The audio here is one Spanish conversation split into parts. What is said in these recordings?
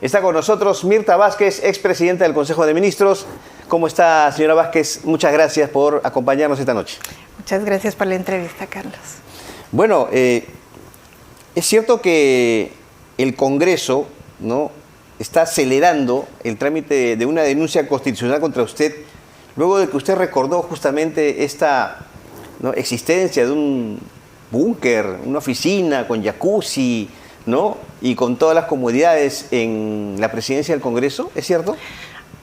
Está con nosotros Mirta Vázquez, expresidenta del Consejo de Ministros. ¿Cómo está, señora Vázquez? Muchas gracias por acompañarnos esta noche. Muchas gracias por la entrevista, Carlos. Bueno, es cierto que el Congreso, ¿no?, está acelerando el trámite de una denuncia constitucional contra usted, luego de que usted recordó justamente esta, ¿no?, existencia de un búnker, una oficina con jacuzzi, ¿no?, y con todas las comodidades en la presidencia del Congreso, ¿es cierto?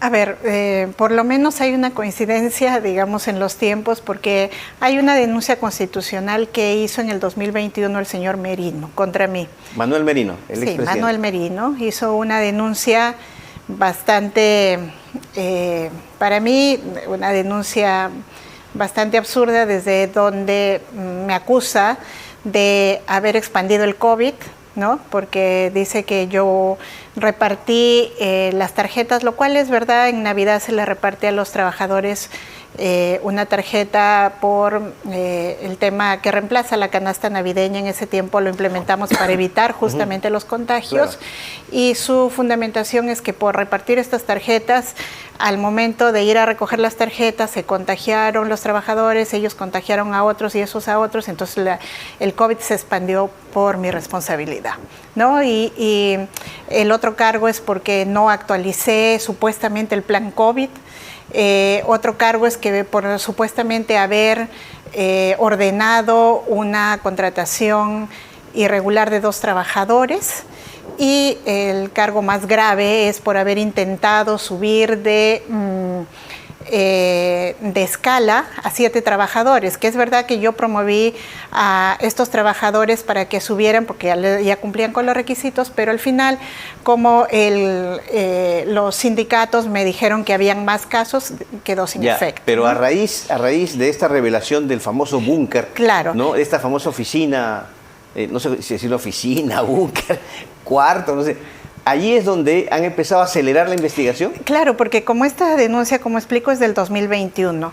A ver, por lo menos hay una coincidencia, digamos, en los tiempos, porque hay una denuncia constitucional que hizo en el 2021 el señor Merino contra mí. Manuel Merino, el expresidente. Sí, Manuel Merino hizo una denuncia bastante, para mí, una denuncia bastante absurda, desde donde me acusa de haber expandido el COVID, ¿no? Porque dice que yo repartí las tarjetas, lo cual es verdad. En Navidad se le reparte a los trabajadores una tarjeta por el tema que reemplaza la canasta navideña. En ese tiempo lo implementamos para evitar justamente los contagios. Claro. Y su fundamentación es que por repartir estas tarjetas, al momento de ir a recoger las tarjetas, se contagiaron los trabajadores, ellos contagiaron a otros y esos a otros, entonces el COVID se expandió por mi responsabilidad, ¿no? Y el otro cargo es porque no actualicé supuestamente el plan COVID. Otro cargo es que por supuestamente haber ordenado una contratación irregular de 2 trabajadores. Y el cargo más grave es por haber intentado subir de escala a 7 trabajadores, que es verdad que yo promoví a estos trabajadores para que subieran porque ya cumplían con los requisitos, pero al final, como los sindicatos me dijeron que habían más casos, quedó sin efecto. Pero ¿no? a raíz de esta revelación del famoso búnker, claro, ¿no?, de esta famosa oficina, no sé si decirlo oficina, búnker, cuarto, no sé. ¿Allí es donde han empezado a acelerar la investigación? Claro, porque como esta denuncia, como explico, es del 2021,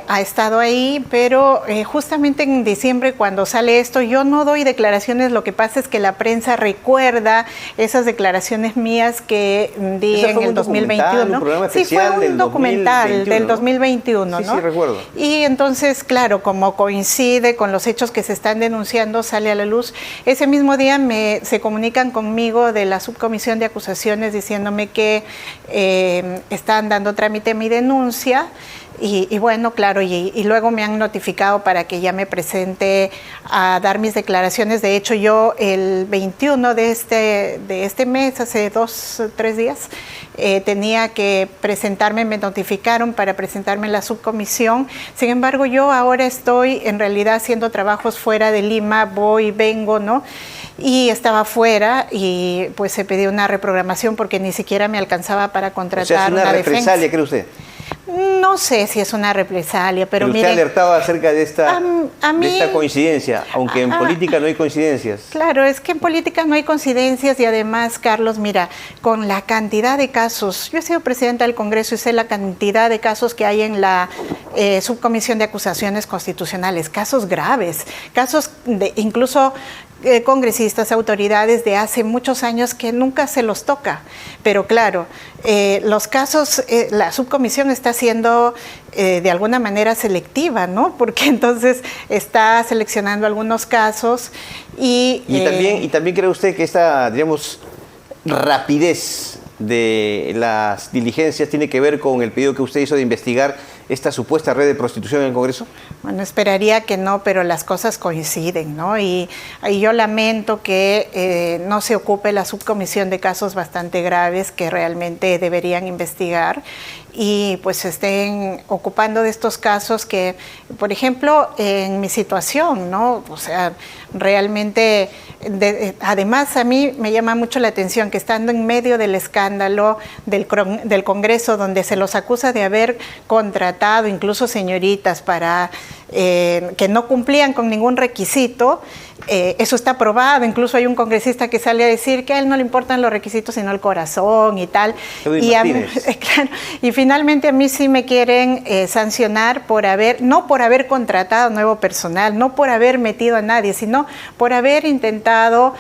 ha estado ahí, pero justamente en diciembre, cuando sale esto, yo no doy declaraciones. Lo que pasa es que la prensa recuerda esas declaraciones mías que di en el 2021. Sí, fue un documental del 2021, ¿no? Sí, recuerdo. Y entonces, claro, como coincide con los hechos que se están denunciando, sale a la luz. Ese mismo día se comunican conmigo de la Subcomisión de Acusaciones diciéndome que están dando trámite a mi denuncia y bueno, claro, y luego me han notificado para que ya me presente a dar mis declaraciones. De hecho, yo el 21 de este mes, hace 2 o 3 días, tenía que presentarme, me notificaron para presentarme en la subcomisión. Sin embargo, yo ahora estoy en realidad haciendo trabajos fuera de Lima, voy, vengo, ¿no? Y estaba fuera y pues se pidió una reprogramación porque ni siquiera me alcanzaba para contratar una defensa. ¿Es una represalia, cree usted? No sé si es una represalia, pero usted alertaba acerca de esta coincidencia, aunque en política no hay coincidencias. Claro, es que en política no hay coincidencias y además, Carlos, mira, con la cantidad de casos, yo he sido presidenta del Congreso y sé la cantidad de casos que hay en la Subcomisión de Acusaciones Constitucionales, casos graves, casos de incluso congresistas, autoridades de hace muchos años que nunca se los toca. Pero claro, los casos, la subcomisión está siendo de alguna manera selectiva, ¿no? Porque entonces está seleccionando algunos casos y también cree usted que esta, digamos, rapidez de las diligencias tiene que ver con el pedido que usted hizo de investigar esta supuesta red de prostitución en el Congreso? Bueno, esperaría que no, pero las cosas coinciden, ¿no? Y yo lamento que no se ocupe la subcomisión de casos bastante graves que realmente deberían investigar y pues se estén ocupando de estos casos que, por ejemplo, en mi situación, ¿no? O sea, realmente, además a mí me llama mucho la atención que estando en medio del escándalo del Congreso, donde se los acusa de haber contratado incluso señoritas para que no cumplían con ningún requisito, eso está probado. Incluso hay un congresista que sale a decir que a él no le importan los requisitos sino el corazón y tal. Y finalmente a mí sí me quieren sancionar no por haber contratado nuevo personal, no por haber metido a nadie, sino por haber intentado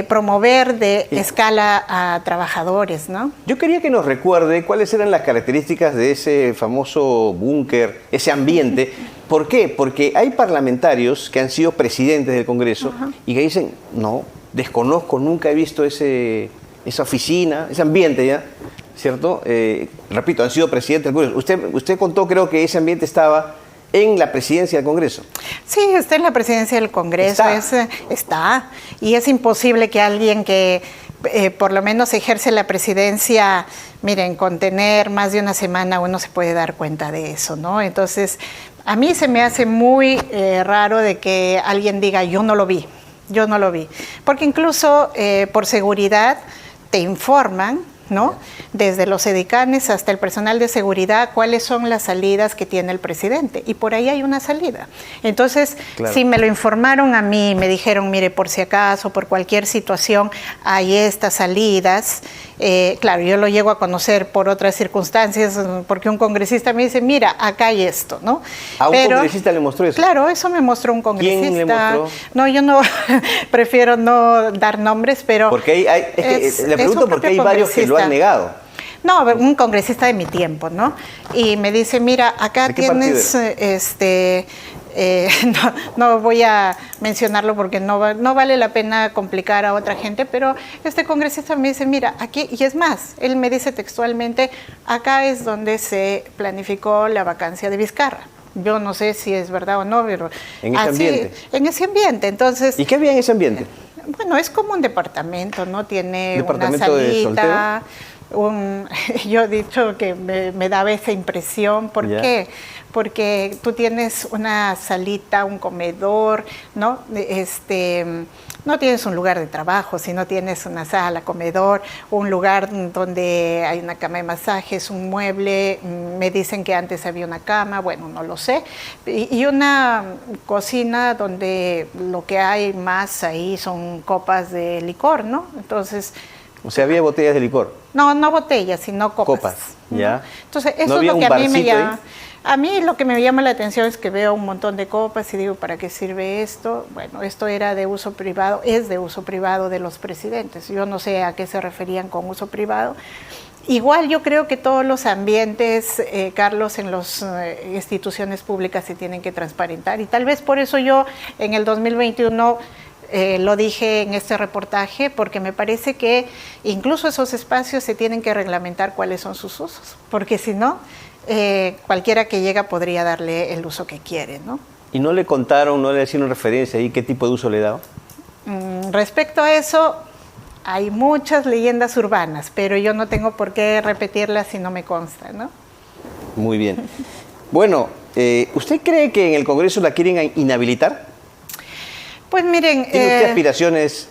promover de escala a trabajadores, ¿no? Yo quería que nos recuerde cuáles eran las características de ese famoso búnker, ese ambiente. ¿Por qué? Porque hay parlamentarios que han sido presidentes del Congreso y que dicen, no, desconozco, nunca he visto esa oficina, ese ambiente ya, ¿cierto? Repito, han sido presidentes del Congreso. Usted contó, creo que ese ambiente estaba en la presidencia del Congreso. Sí, está en la presidencia del Congreso. Está. Y es imposible que alguien que por lo menos ejerce la presidencia, miren, con tener más de una semana uno se puede dar cuenta de eso, ¿no? Entonces, a mí se me hace muy raro de que alguien diga, yo no lo vi. Porque incluso por seguridad te informan, ¿no? Desde los edecanes hasta el personal de seguridad, cuáles son las salidas que tiene el presidente. Y por ahí hay una salida. Entonces, claro, si me lo informaron a mí, me dijeron, mire, por si acaso, por cualquier situación, hay estas salidas. Claro, yo lo llego a conocer por otras circunstancias, porque un congresista me dice, mira, acá hay esto, ¿no? ¿A un congresista le mostró eso? Claro, eso me mostró un congresista. ¿Quién le mostró? No, yo no, prefiero no dar nombres, pero... Porque le pregunto porque hay varios que lo han negado. No, un congresista de mi tiempo, ¿no? Y me dice, mira, acá tienes, no voy a mencionarlo porque no vale la pena complicar a otra gente, pero este congresista me dice, mira, aquí, y es más, él me dice textualmente, acá es donde se planificó la vacancia de Vizcarra. Yo no sé si es verdad o no, pero... En ese ambiente. En ese ambiente, entonces... ¿Y qué había en ese ambiente? Bueno, es como un departamento, ¿no? Tiene una salita, yo he dicho que me daba esa impresión. ¿Por qué? Porque tú tienes una salita, un comedor, ¿no? No tienes un lugar de trabajo, sino tienes una sala, comedor, un lugar donde hay una cama de masajes, un mueble, me dicen que antes había una cama, bueno, no lo sé, y una cocina donde lo que hay más ahí son copas de licor, ¿no? Entonces... O sea, había botellas de licor. No botellas, sino copas. Copas, ya. Entonces, eso es lo que a mí me llama. A mí lo que me llama la atención es que veo un montón de copas y digo, ¿para qué sirve esto? Bueno, esto era de uso privado, es de uso privado de los presidentes. Yo no sé a qué se referían con uso privado. Igual yo creo que todos los ambientes, Carlos, en las instituciones públicas se tienen que transparentar. Y tal vez por eso yo en el 2021... lo dije en este reportaje porque me parece que incluso esos espacios se tienen que reglamentar cuáles son sus usos, porque si no, cualquiera que llega podría darle el uso que quiere, ¿no? ¿Y no le contaron, no le hicieron referencia ahí qué tipo de uso le daba? Respecto a eso, hay muchas leyendas urbanas, pero yo no tengo por qué repetirlas si no me consta, ¿no? Muy bien. Bueno, ¿usted cree que en el Congreso la quieren inhabilitar? Pues miren... ¿Tiene usted aspiraciones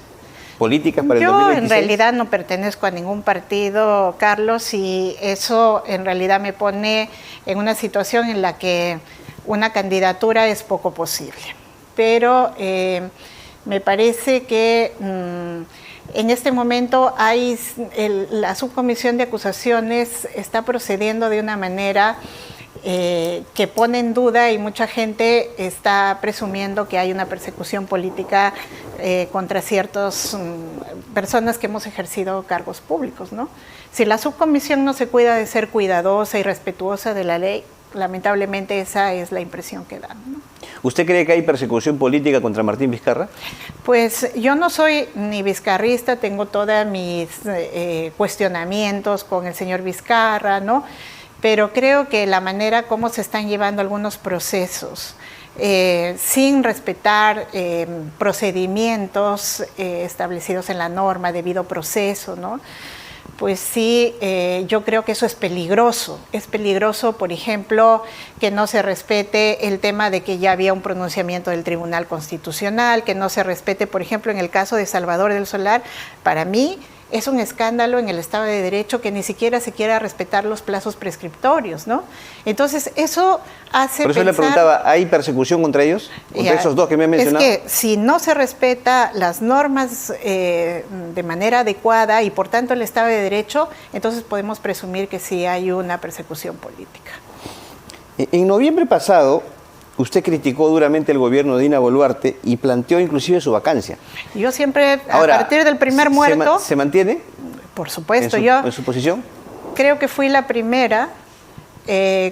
políticas para el 2026? Yo en realidad no pertenezco a ningún partido, Carlos, y eso en realidad me pone en una situación en la que una candidatura es poco posible. Pero me parece que en este momento la subcomisión de acusaciones está procediendo de una manera... que pone en duda y mucha gente está presumiendo que hay una persecución política contra ciertas personas que hemos ejercido cargos públicos, ¿no? Si la subcomisión no se cuida de ser cuidadosa y respetuosa de la ley, lamentablemente esa es la impresión que dan, ¿no? ¿Usted cree que hay persecución política contra Martín Vizcarra? Pues yo no soy ni vizcarrista, tengo todos mis cuestionamientos con el señor Vizcarra, ¿no? Pero creo que la manera como se están llevando algunos procesos, sin respetar procedimientos establecidos en la norma, debido proceso, ¿no? Pues sí, yo creo que eso es peligroso. Es peligroso, por ejemplo, que no se respete el tema de que ya había un pronunciamiento del Tribunal Constitucional, que no se respete, por ejemplo, en el caso de Salvador del Solar, para mí, es un escándalo en el Estado de Derecho que ni siquiera se quiera respetar los plazos prescriptorios, ¿no? Entonces, eso hace Por eso pensar, le preguntaba, ¿hay persecución contra ellos? ¿Contra esos dos que me han mencionado? Es que si no se respeta las normas de manera adecuada y por tanto el Estado de Derecho, entonces podemos presumir que sí hay una persecución política. En noviembre pasado, usted criticó duramente el gobierno de Dina Boluarte y planteó inclusive su vacancia. Yo siempre, Ahora, a partir del primer muerto... ¿Se mantiene? Por supuesto, ¿En su posición? Creo que fui la primera.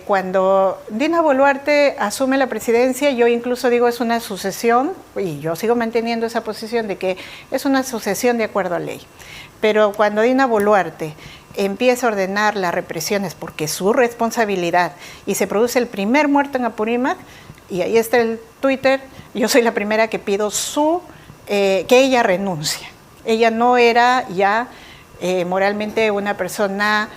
Cuando Dina Boluarte asume la presidencia, yo incluso digo es una sucesión, y yo sigo manteniendo esa posición de que es una sucesión de acuerdo a ley. Pero cuando Dina Boluarte empieza a ordenar las represiones porque es su responsabilidad y se produce el primer muerto en Apurímac, y ahí está el Twitter, yo soy la primera que pido que ella renuncie. Ella no era ya moralmente una persona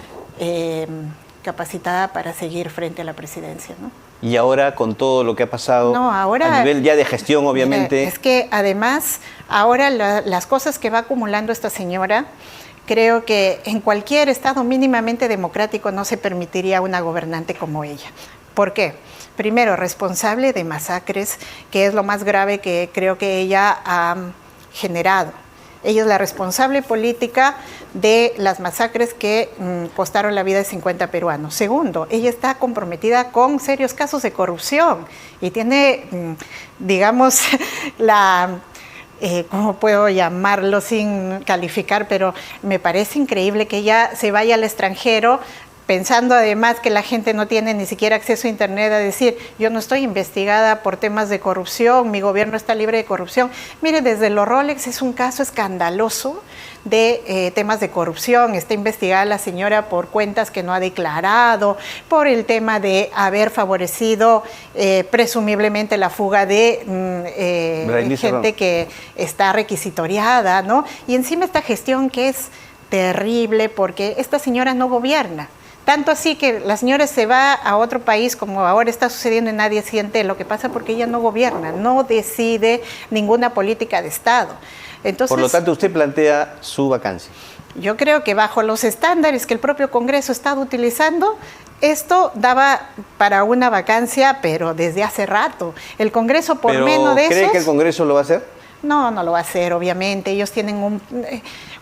capacitada para seguir frente a la presidencia, ¿no? Y ahora con todo lo que ha pasado, a nivel ya de gestión, obviamente... Es que además, ahora las cosas que va acumulando esta señora, creo que en cualquier estado mínimamente democrático no se permitiría una gobernante como ella. ¿Por qué? Primero, responsable de masacres, que es lo más grave que creo que ella ha generado. Ella es la responsable política de las masacres que costaron la vida de 50 peruanos. Segundo, ella está comprometida con serios casos de corrupción y tiene, digamos, ¿cómo puedo llamarlo sin calificar? Pero me parece increíble que ella se vaya al extranjero pensando además que la gente no tiene ni siquiera acceso a internet, a decir, yo no estoy investigada por temas de corrupción, mi gobierno está libre de corrupción. Mire, desde los Rolex es un caso escandaloso de temas de corrupción. Está investigada la señora por cuentas que no ha declarado, por el tema de haber favorecido presumiblemente la fuga de gente que está requisitoriada, ¿no? Y encima esta gestión que es terrible porque esta señora no gobierna. Tanto así que la señora se va a otro país, como ahora está sucediendo y nadie siente lo que pasa porque ella no gobierna, no decide ninguna política de Estado. Entonces, por lo tanto, usted plantea su vacancia. Yo creo que bajo los estándares que el propio Congreso ha estado utilizando, esto daba para una vacancia, pero desde hace rato. El Congreso, por menos de eso... ¿Cree que el Congreso lo va a hacer? No, no lo va a hacer, obviamente. Ellos tienen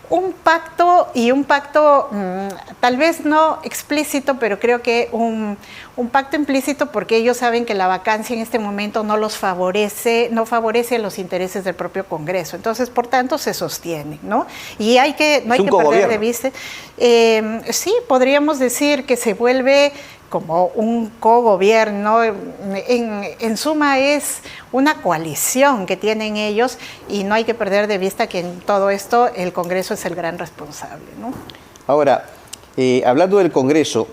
un pacto, y un pacto tal vez no explícito, pero creo que un pacto implícito, porque ellos saben que la vacancia en este momento no los favorece, no favorece los intereses del propio Congreso. Entonces, por tanto, se sostiene, ¿no? Y no hay que perder de vista. Sí, podríamos decir que se vuelve como un cogobierno. En suma es una coalición que tienen ellos, y no hay que perder de vista que en todo esto el Congreso es el gran responsable, ¿no? Ahora, hablando del Congreso,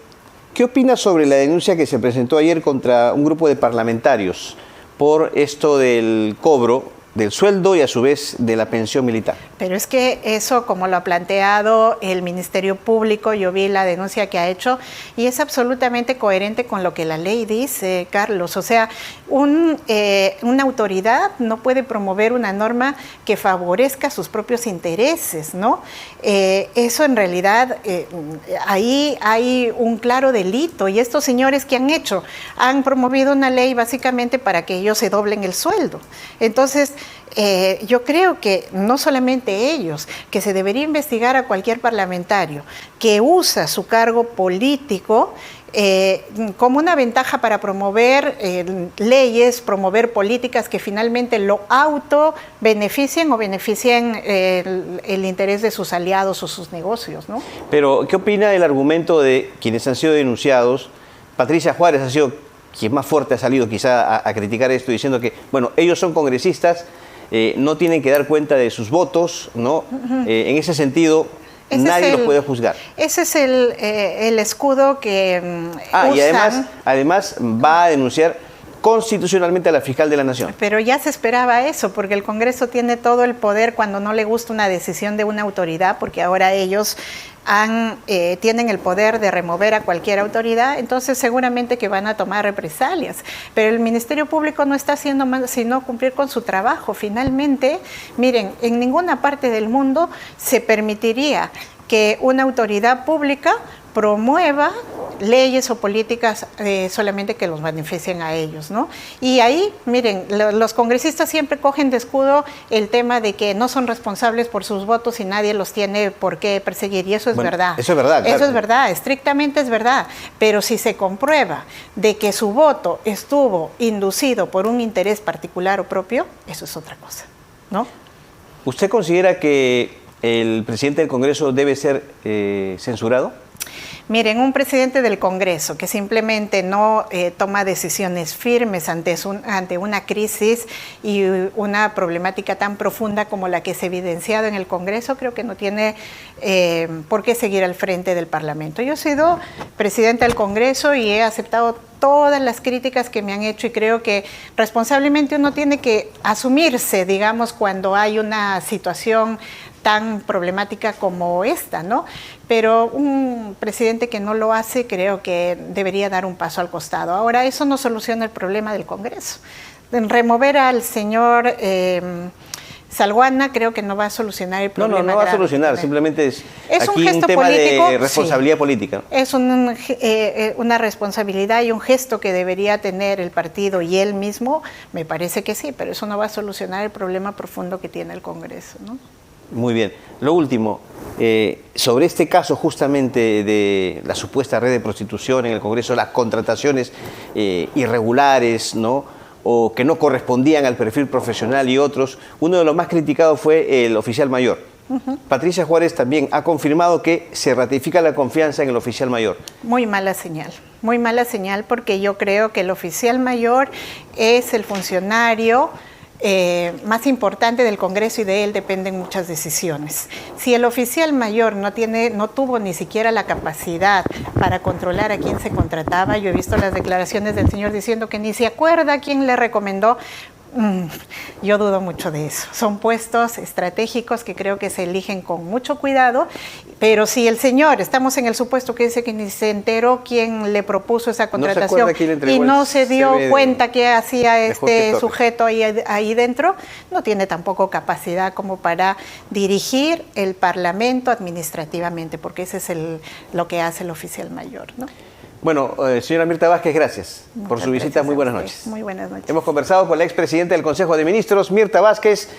¿qué opina sobre la denuncia que se presentó ayer contra un grupo de parlamentarios por esto del cobro del sueldo y a su vez de la pensión militar? Pero es que eso, como lo ha planteado el Ministerio Público, yo vi la denuncia que ha hecho y es absolutamente coherente con lo que la ley dice, Carlos. O sea, una autoridad no puede promover una norma que favorezca sus propios intereses, ¿no? Eso en realidad, ahí hay un claro delito, y estos señores que han hecho, han promovido una ley básicamente para que ellos se doblen el sueldo. Entonces, yo creo que no solamente ellos, que se debería investigar a cualquier parlamentario que usa su cargo político como una ventaja para promover leyes, promover políticas que finalmente lo auto-beneficien o beneficien el interés de sus aliados o sus negocios, ¿no? Pero, ¿qué opina del argumento de quienes han sido denunciados? Patricia Juárez ha sido quien más fuerte ha salido quizá a criticar esto, diciendo que, bueno, ellos son congresistas, no tienen que dar cuenta de sus votos, ¿no? En ese sentido, nadie los puede juzgar. Ese es el escudo que usan. Y además va a denunciar constitucionalmente a la fiscal de la Nación. Pero ya se esperaba eso, porque el Congreso tiene todo el poder cuando no le gusta una decisión de una autoridad, porque ahora ellos tienen el poder de remover a cualquier autoridad, entonces seguramente que van a tomar represalias. Pero el Ministerio Público no está haciendo más sino cumplir con su trabajo. Finalmente, miren, en ninguna parte del mundo se permitiría que una autoridad pública promueva leyes o políticas solamente que los beneficien a ellos, ¿no? Y ahí, miren, los congresistas siempre cogen de escudo el tema de que no son responsables por sus votos y nadie los tiene por qué perseguir, y eso es verdad. Eso es verdad, claro. Eso es verdad, estrictamente es verdad, pero si se comprueba de que su voto estuvo inducido por un interés particular o propio, eso es otra cosa, ¿no? ¿Usted considera que el presidente del Congreso debe ser censurado? Miren, un presidente del Congreso que simplemente no toma decisiones firmes ante una crisis y una problemática tan profunda como la que se ha evidenciado en el Congreso, creo que no tiene por qué seguir al frente del Parlamento. Yo he sido presidenta del Congreso y he aceptado todas las críticas que me han hecho y creo que responsablemente uno tiene que asumirse, digamos, cuando hay una situación tan problemática como esta, ¿no? Pero un presidente que no lo hace, creo que debería dar un paso al costado. Ahora, eso no soluciona el problema del Congreso. Remover al señor Salguana creo que no va a solucionar el problema. No va a solucionar, simplemente es aquí un tema político, de responsabilidad política. Es una responsabilidad y un gesto que debería tener el partido y él mismo, me parece que sí, pero eso no va a solucionar el problema profundo que tiene el Congreso, ¿no? Muy bien. Lo último, sobre este caso justamente de la supuesta red de prostitución en el Congreso, las contrataciones irregulares, ¿no?, o que no correspondían al perfil profesional y otros, uno de los más criticados fue el oficial mayor. Patricia Juárez también ha confirmado que se ratifica la confianza en el oficial mayor. Muy mala señal porque yo creo que el oficial mayor es el funcionario más importante del Congreso y de él dependen muchas decisiones. Si el oficial mayor no tuvo ni siquiera la capacidad para controlar a quién se contrataba, yo he visto las declaraciones del señor diciendo que ni se acuerda quién le recomendó. Yo dudo mucho de eso. Son puestos estratégicos que creo que se eligen con mucho cuidado, pero si el señor, estamos en el supuesto que dice que ni se enteró quién le propuso esa contratación y no se dio cuenta qué hacía este sujeto ahí dentro, no tiene tampoco capacidad como para dirigir el Parlamento administrativamente, porque ese es lo que hace el oficial mayor, ¿no? Bueno, señora Mirta Vázquez, gracias por su visita. Muy buenas noches. Muy buenas noches. Hemos conversado con la expresidenta del Consejo de Ministros, Mirta Vázquez.